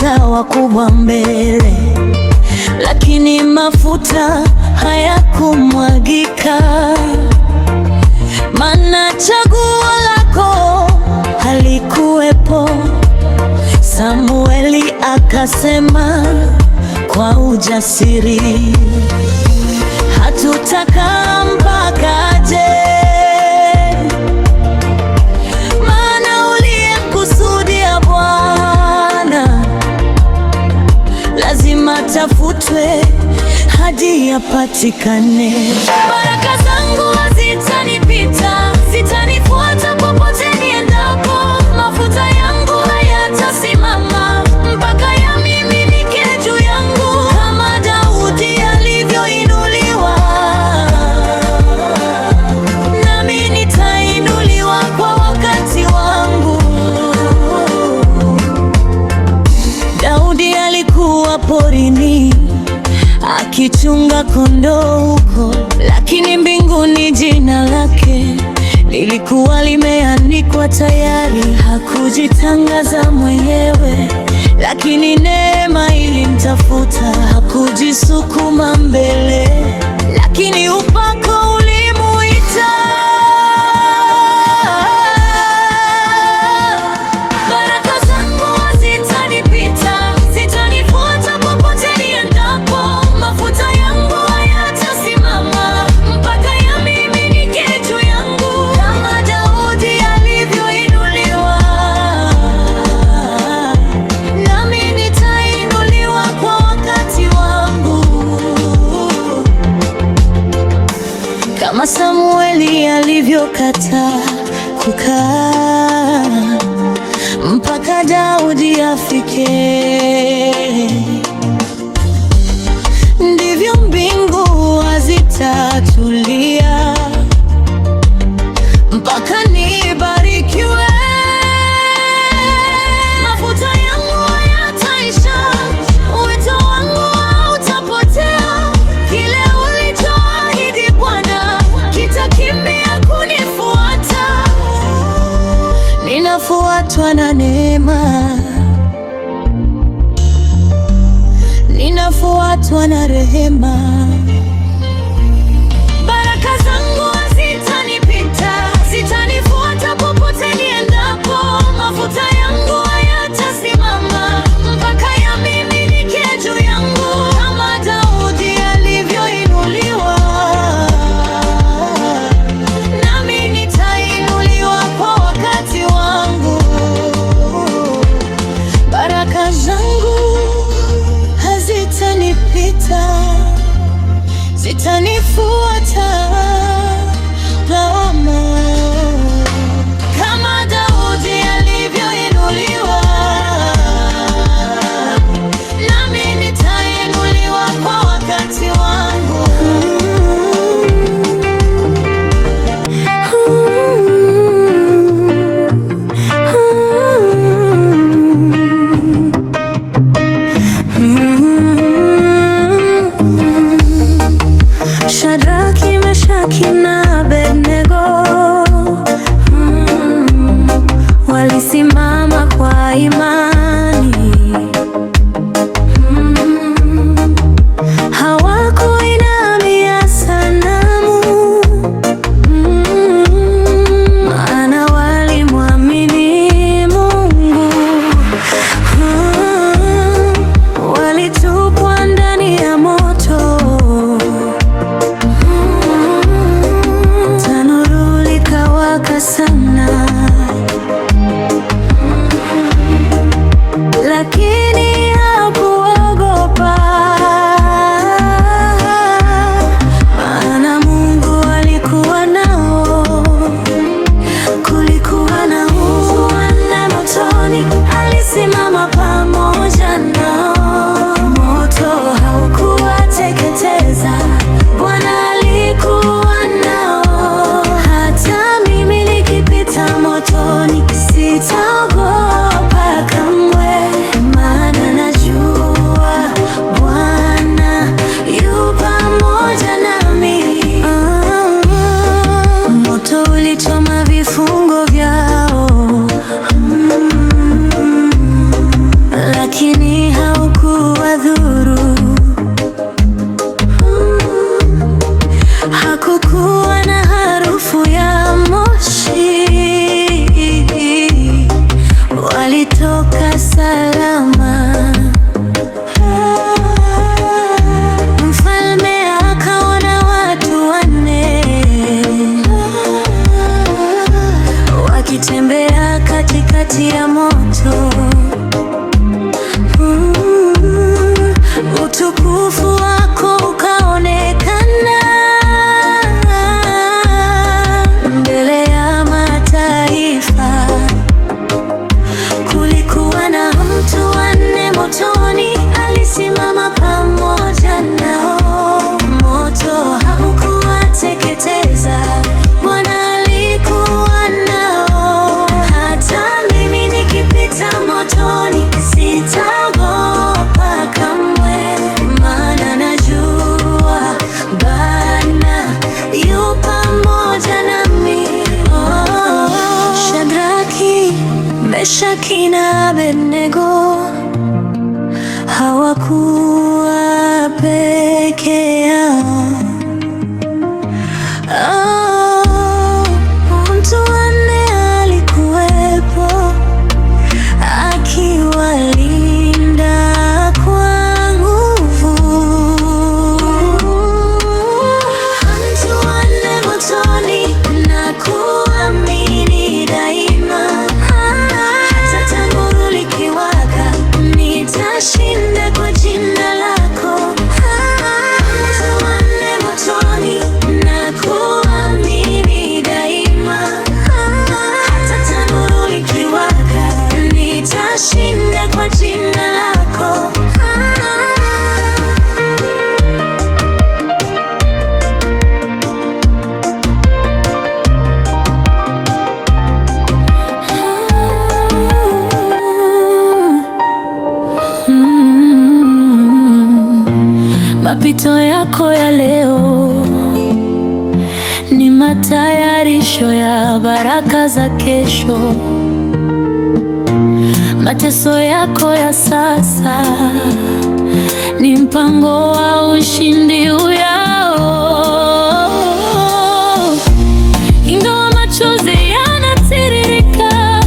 walipita wakubwa mbele, lakini mafuta hayakumwagika. Maana chaguo lako halikuwepo. Samueli akasema kwa ujasiri, hatutakaa mpaka aje. Maana uliyemkusudia Bwana lazima tafutwe hadi yapatikane. Baraka zangu hazitanipita, zitanifuata popote niendapo. Mafuta yangu hayatasimama mpaka yamiminike juu yangu, kama Daudi alivyoinuliwa, nami nitainuliwa kwa wakati wangu. Daudi alikuwa porini akichunga kondoo huko, lakini mbinguni jina lake lilikuwa limeandikwa tayari. Hakujitangaza mwenyewe, lakini neema ilimtafuta. Hakujisukuma mbele, lakini upako ulimuita. Baraka zangu hazitanipita, zitanifuata popote niendapo. Mafuta yangu hayatasimama mpaka yamiminike juu yangu, kama Daudi alivyoinuliwa, nami nitainuliwa kwa wakati wangu. Kama Samueli alivyokataa kukaa mpaka Daudi afike, ndivyo mbingu hazitatulia mpaka nibarikiwe. Mafuta yangu hayataisha, wito wangu hautapotea. Kile ulichoahidi Bwana kitakimbia kunifuata. Ninafuatwa na neema, ninafuatwa na rehema. Baraka zangu hazitanipita, zitanifuata popote niendapo. Mafuta yangu hayatasimama mpaka yamiminike juu yangu, kama Daudi alivyoinuliwa, nami nitainuliwa kwa wakati wangu. Baraka zangu hazitanipita, alitokea. Mtu wanne alikuwepo akiwalinda kwa nguvu. Mtu wanne motoni na kuamini daima. Hata tanuru likiwaka nitashinda kwa jina lako. Mtu wanne motoni na kuamini daima. Hata tanuru likiwaka nitashinda kwa jina lako. Mapito yako ya leo ni matayarisho ya baraka za kesho. Mateso yako ya sasa ni mpango wa ushindi ujao. Ingawa machozi yanatiririka,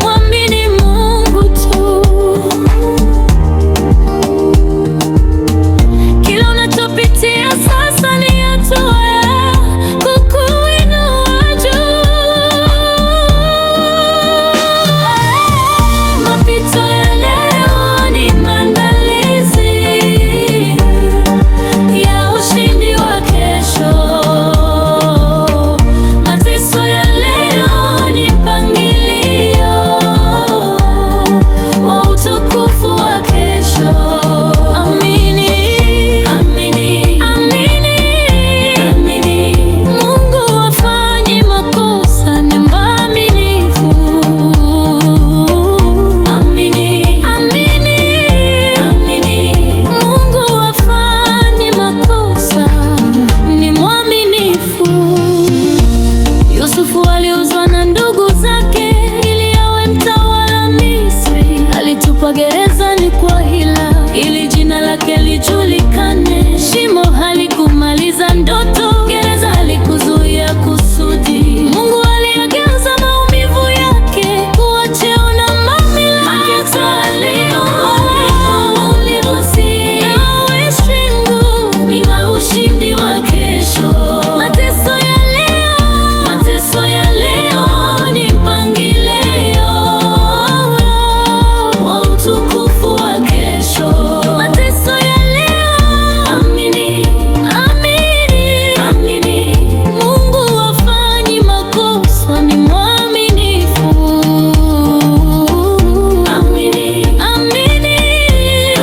mwamini Mungu tu. Kila unachopitia sasa ni hatua ya kukuinua juu. Mapito ya leo ni maandalizi ya ushindi wa kesho. Mateso ya leo ni mpangilio wa utukufu wa kesho. Amini, amini, amini, amini. Mungu hafanyi makosa, ni mwaminifu. Amini, amini, amini. Mungu hafanyi makosa, ni mwaminifu. Yusufu aliuzwa na ndugu zake ili awe mtawala Misri. Alitupwa gerezani kwa hila ili jina lake lijulikane. Shimo halikumaliza ndoto, gereza halikuzuia kusudi. Mungu aliyageuza maumivu yake kuwa cheo na mamlaka. Ni wa ushindi wa kesho. Mateso ya leo ni mpangilio wa utukufu wa kesho. Mateso ya leo, amini, amini, amini. Mungu hafanyi makosa, ni mwaminifu. Amini, amini,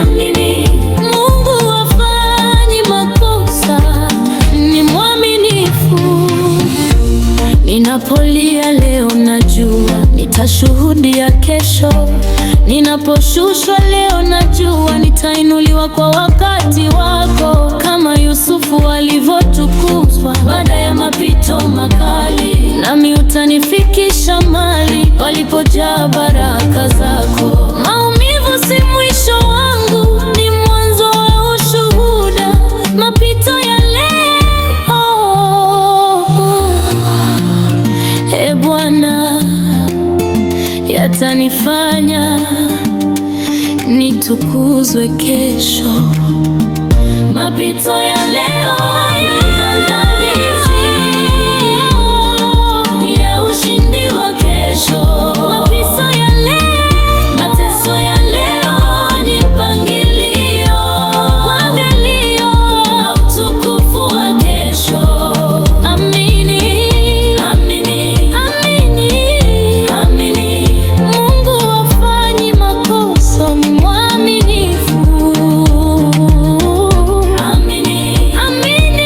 amini. Mungu hafanyi makosa, ni mwaminifu. Ninapolia leo najua nitashuhudia kesho. Ninaposhushwa leo najua nitainuliwa kwa wakati wako. Kama Yusufu alivyotukuzwa baada ya mapito makali, nami utanifikisha mahali palipojaa baraka zako. Maumivu si mwisho wangu, ni mwanzo wa ushuhuda. Mapito ya leo, e Bwana, yatanifanya nitukuzwe kesho. Mapito ya leo ni maandalizi ya ushindi wa kesho. Mapito ya leo, mateso ya leo ni mpangilio wa utukufu wa kesho. Amini, amini, amini, amini. Mungu hafanyi makosa, ni mwaminifu. Amini, amini.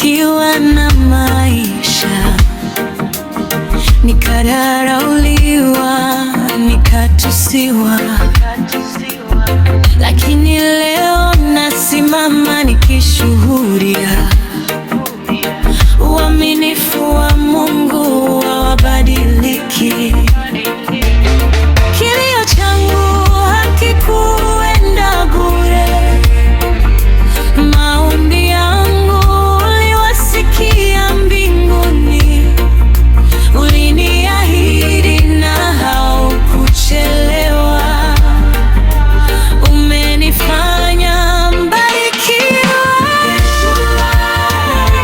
Nilifanikiwa na maisha, nikadharauliwa, nikatusiwa, lakini leo nasimama nikishuhudia uaminifu wa Mungu haubadiliki. Kilio changu hakikuenda bure, maombi yangu uliwasikia mbinguni, uliniahidi na haukuchelewa. Umenifanya mbarikiwa,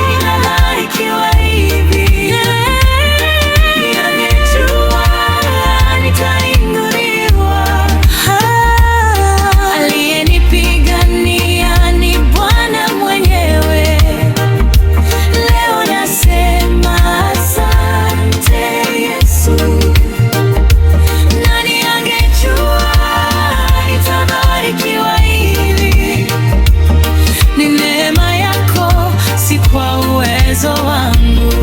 ninabarikiwa hivi. Ningejua nitainuliwa. Aliyenipigania ni Bwana mwenyewe. Leo nasema asante Yesu. Nani angejua nitabarikiwa hivi? Ni neema yako, si kwa uwezo wangu.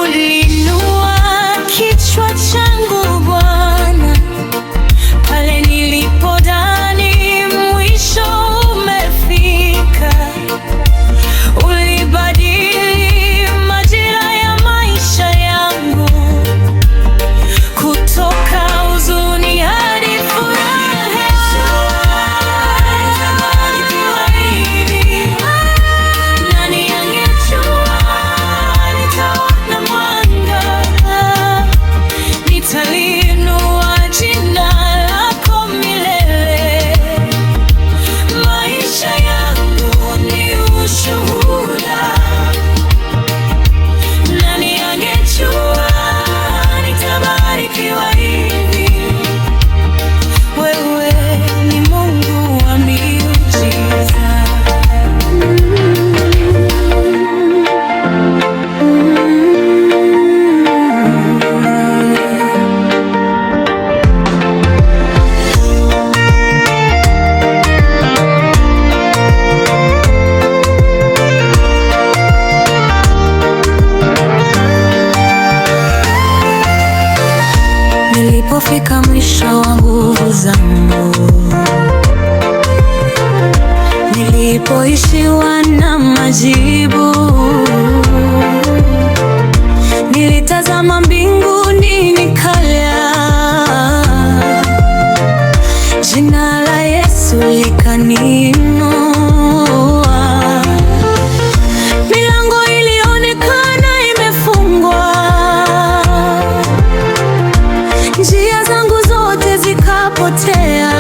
Uliinua kichwa changu Bwana, pale nilipodhani mwisho umefika. Ulibadili majira ya maisha yangu, kutoka huzuni hadi furaha. Nani angejua nitaona mwanga? Nitaliinua jina lako milele. Maisha yangu ni ushuhuda. Nani angejua nitabarikiwa hivi? Wewe ni Mungu wa miujiza. Nilipofika mwisho wa nguvu zangu, nilipoishiwa na majibu, nilitazama mbinguni nikalia, jina la Yesu likaniinua. Milango ilionekana imefungwa, njia zangu zote zikapotea,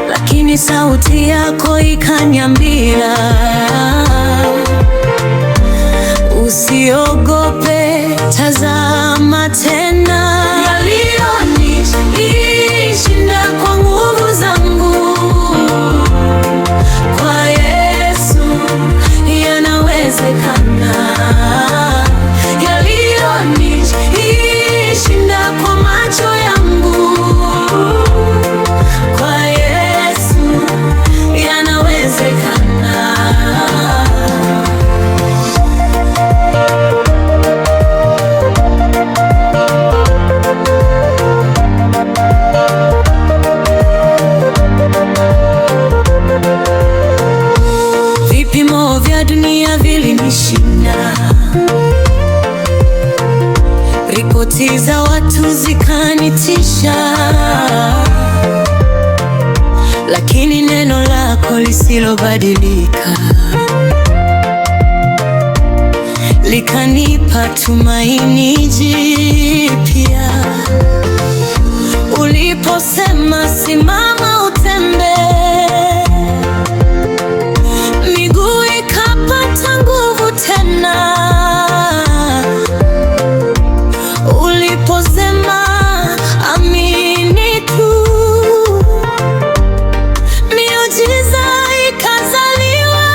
lakini sauti yako ikaniambia, usiogope, tazama tena. Yaliyonishinda kwa nguvu zangu, kwa Yesu yanawezekana. Yaliyonishinda kwa macho yangu, kwa Yesu yanawezekana. Vipimo vya dunia vilinishinda, ripoti za watu zikanitisha, lakini neno lako lisilobadilika likanipa tumaini jipya. Uliposema simama utembee, miguu ikapata nguvu tena. Uliposema amini tu, miujiza ikazaliwa.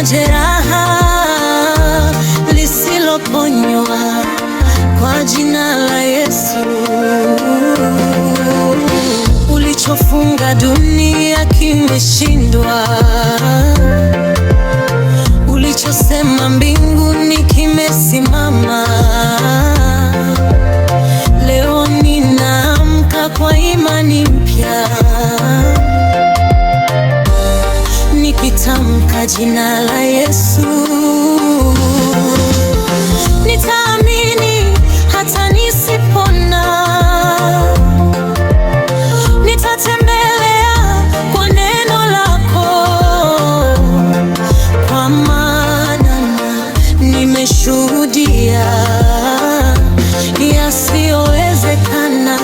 jeraha lisiloponywa kwa jina la Yesu. Ulichofunga dunia kimeshindwa, ulichosema mbinguni kimesimama. Leo ninaamka kwa imani mpya, nikitamka jina la Yesu. Nitaamini hata nisipona, nitatembelea kwa neno lako, kwa maana nimeshuhudia yasiyowezekana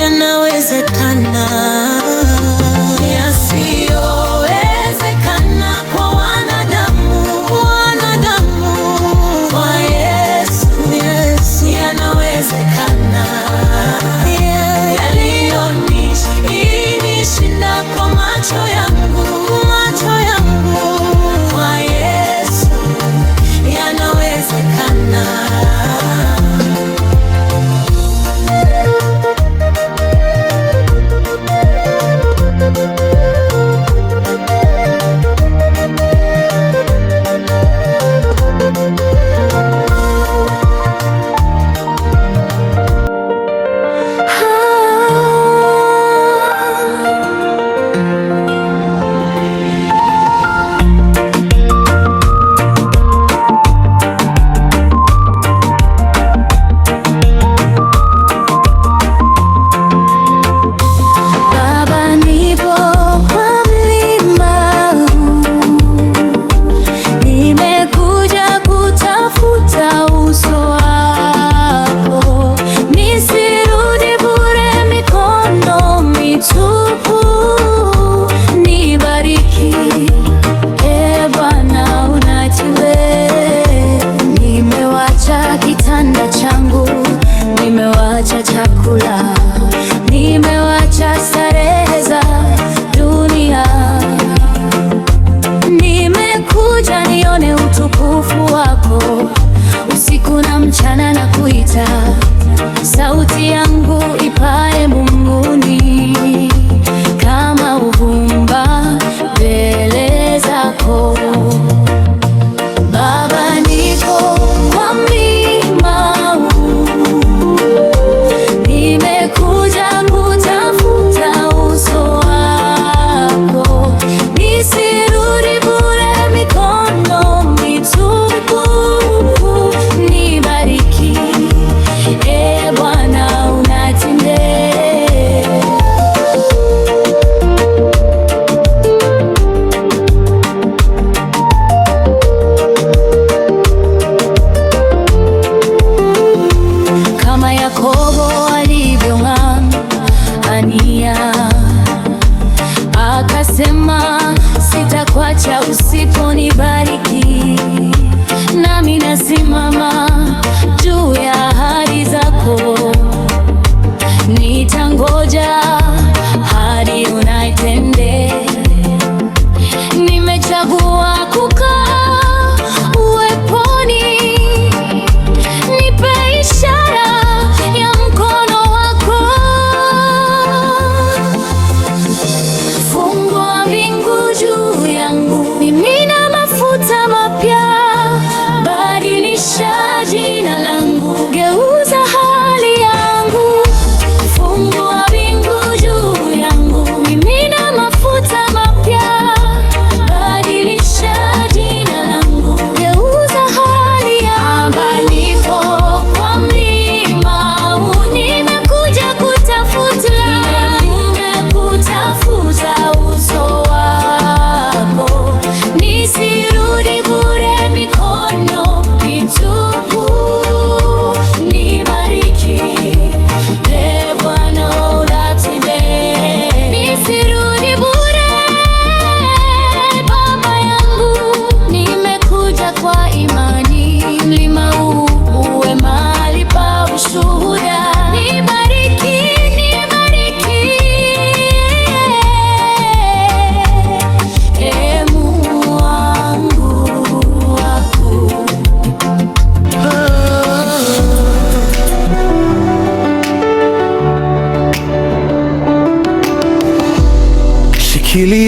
yanawezekana. Yasiyowezekana kwa wanadamu, kwa Yesu yanawezekana. Yaliyonishinda kwa macho yangu, kwa Yesu yanawezekana. Nimewacha chakula, nimewacha starehe za dunia, nimekuja nione utukufu wako. Usiku na mchana na kuita, sauti yangu ipae mbinguni kama uvumba mbele zako. Baba, niko kwa mlima huu, nimekuja kutafuta uso wako, nisirudi bure mikono mitupu. Nibariki, Bwana, unatendea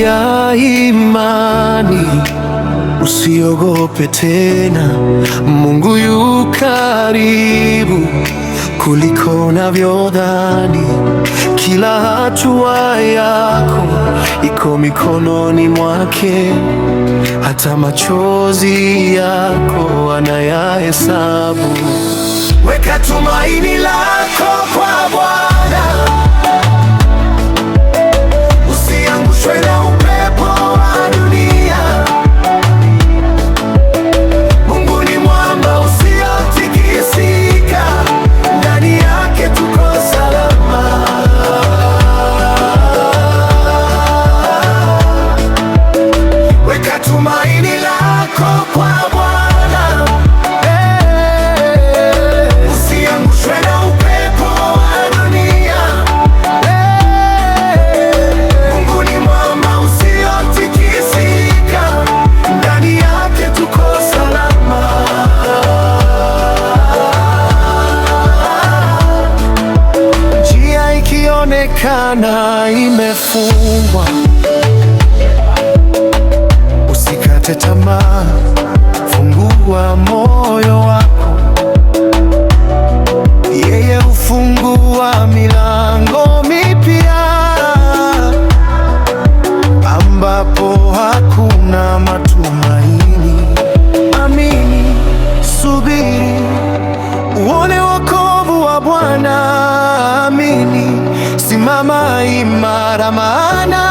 ya imani. Usiogope tena, Mungu yu karibu kuliko unavyodhani. Kila hatua yako iko mikononi mwake, hata machozi yako anayahesabu. Weka tumaini lako kwa Bwana, usiangushwe na upepo wa dunia. Mungu ni mwamba usiotikisika, ndani yake tuko salama. Weka tumaini lako kwa Bwana, usiangushwe na upepo wa dunia. Mungu ni mwamba usiotikisika, ndani yake tuko salama. Njia ikionekana imefungwa, usikate tamaa, fungua moyo wako. Yeye hufungua milango mipya ambapo hakuna matumaini. Amini, subiri, uone wokovu wa Bwana. Amini, simama imara, maana